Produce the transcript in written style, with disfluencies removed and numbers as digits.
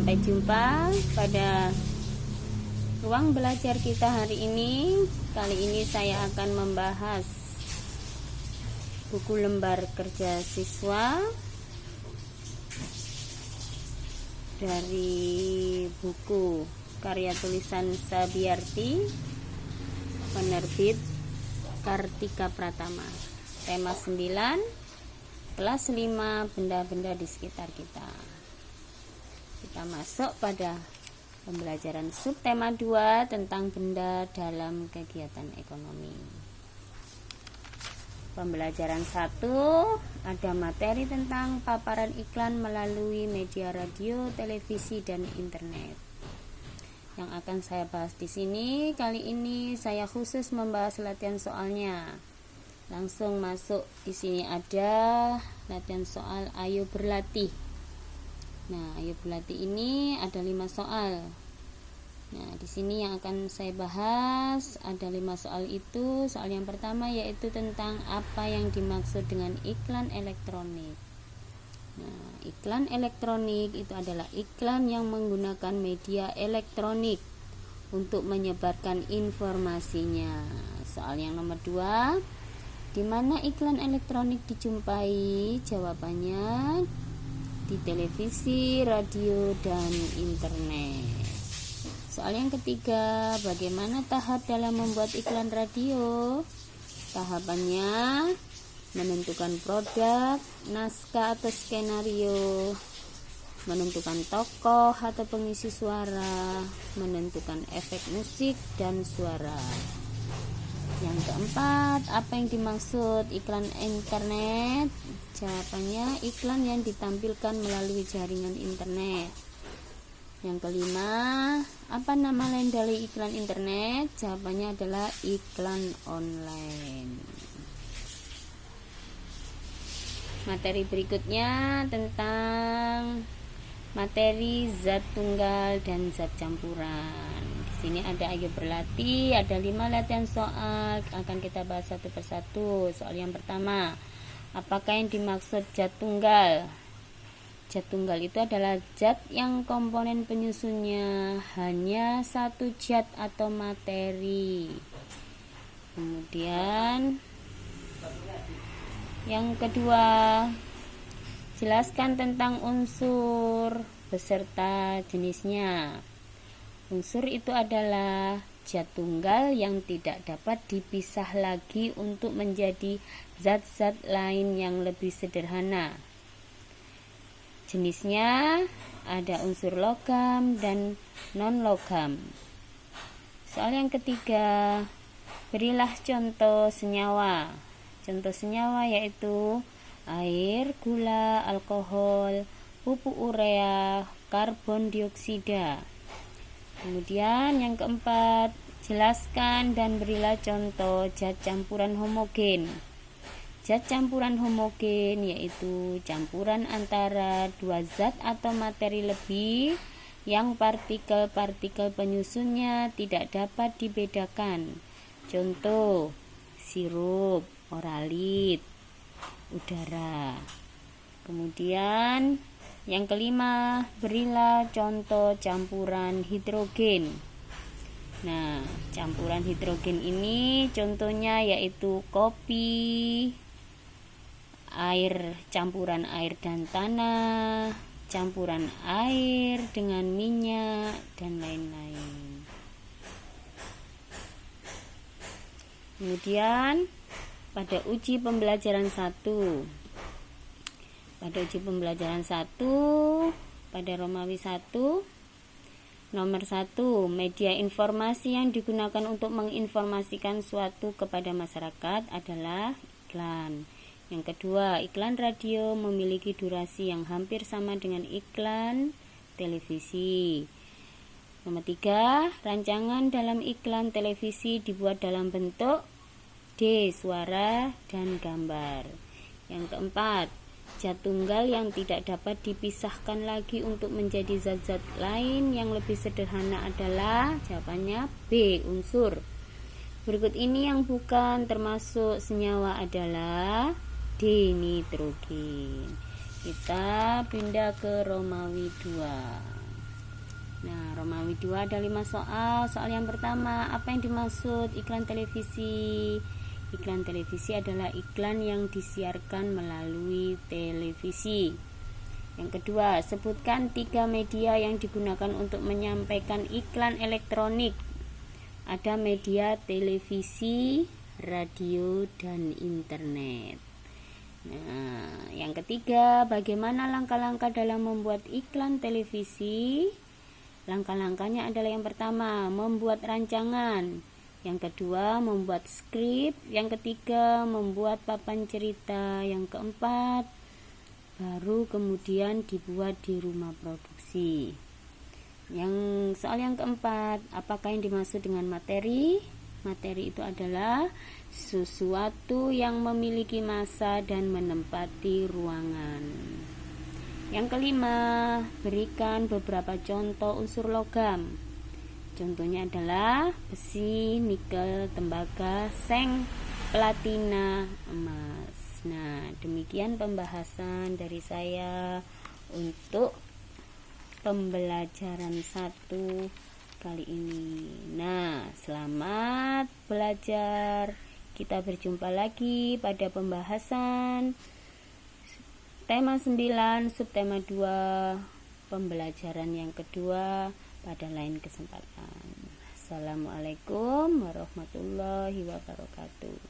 Sampai jumpa pada ruang belajar kita hari ini. Kali ini saya akan membahas buku lembar kerja siswa dari buku karya tulisan Sabiarti, penerbit Kartika Pratama. Tema 9, kelas 5, benda-benda di sekitar kita. Kita masuk pada pembelajaran subtema 2 tentang benda dalam kegiatan ekonomi. Pembelajaran 1 ada materi tentang paparan iklan melalui media radio, televisi, dan internet. Yang akan saya bahas di sini, kali ini saya khusus membahas latihan soalnya. Langsung masuk, di sini ada latihan soal ayo berlatih. Nah, ayo berlatih ini ada 5 soal. Nah, di sini yang akan saya bahas ada 5 soal itu. Soal yang pertama yaitu tentang apa yang dimaksud dengan iklan elektronik. Nah, iklan elektronik itu adalah iklan yang menggunakan media elektronik untuk menyebarkan informasinya. Soal yang nomor 2, di mana iklan elektronik dijumpai? Jawabannya di televisi, radio, dan internet. Soal yang ketiga, bagaimana tahap dalam membuat iklan radio? Tahapannya menentukan produk, naskah atau skenario, menentukan tokoh atau pengisi suara, menentukan efek musik dan suara. Yang keempat, apa yang dimaksud iklan internet? Jawabannya iklan yang ditampilkan melalui jaringan internet. Yang kelima, apa nama lain dari iklan internet? Jawabannya adalah iklan online. Materi berikutnya tentang materi zat tunggal dan zat campuran. Di sini ada ayo berlatih, ada 5 latihan soal, akan kita bahas satu persatu. Soal yang pertama, apakah yang dimaksud zat tunggal? Zat tunggal itu adalah zat yang komponen penyusunnya hanya satu zat atau materi. Kemudian yang kedua, jelaskan tentang unsur beserta jenisnya. Unsur itu adalah zat tunggal yang tidak dapat dipisah lagi untuk menjadi zat-zat lain yang lebih sederhana. Jenisnya ada unsur logam dan non-logam. Soal yang ketiga, berilah contoh senyawa. Contoh senyawa yaitu air, gula, alkohol, pupuk urea, karbon dioksida. Kemudian yang keempat, jelaskan dan berilah contoh zat campuran homogen. Zat campuran homogen yaitu campuran antara 2 zat atau materi lebih yang partikel-partikel penyusunnya tidak dapat dibedakan. Contoh, sirup, oralit, udara. Kemudian yang kelima, berilah contoh campuran hidrogen. Nah, campuran hidrogen ini contohnya yaitu kopi, air, campuran air dan tanah, campuran air dengan minyak, dan lain-lain. Kemudian pada uji pembelajaran 1, pada Romawi 1, nomor 1, media informasi yang digunakan untuk menginformasikan suatu kepada masyarakat adalah iklan. Yang kedua, iklan radio memiliki durasi yang hampir sama dengan iklan televisi. Nomor 3, rancangan dalam iklan televisi dibuat dalam bentuk D, suara dan gambar. Yang keempat, zat tunggal yang tidak dapat dipisahkan lagi untuk menjadi zat-zat lain yang lebih sederhana adalah, jawabannya B, unsur. Berikut ini yang bukan termasuk senyawa adalah D, nitrogen. Kita pindah ke Romawi 2. Nah, Romawi 2 ada 5 soal. Soal yang pertama, apa yang dimaksud iklan televisi? Iklan televisi adalah iklan yang disiarkan melalui televisi. Yang kedua, sebutkan 3 media yang digunakan untuk menyampaikan iklan elektronik. Ada media televisi, radio, dan internet. Nah, yang ketiga, bagaimana langkah-langkah dalam membuat iklan televisi? Langkah-langkahnya adalah yang pertama, membuat rancangan. Yang kedua, membuat skrip. Yang ketiga, membuat papan cerita. Yang keempat, baru kemudian dibuat di rumah produksi. Yang soal yang keempat, apakah yang dimaksud dengan materi? Materi itu adalah sesuatu yang memiliki massa dan menempati ruangan. Yang kelima, berikan beberapa contoh unsur logam. Contohnya adalah besi, nikel, tembaga, seng, platina, emas. Nah, demikian pembahasan dari saya untuk pembelajaran 1 kali ini. Nah, selamat belajar. Kita berjumpa lagi pada pembahasan tema 9, subtema 2, pembelajaran yang kedua pada lain kesempatan. Assalamualaikum warahmatullahi wabarakatuh.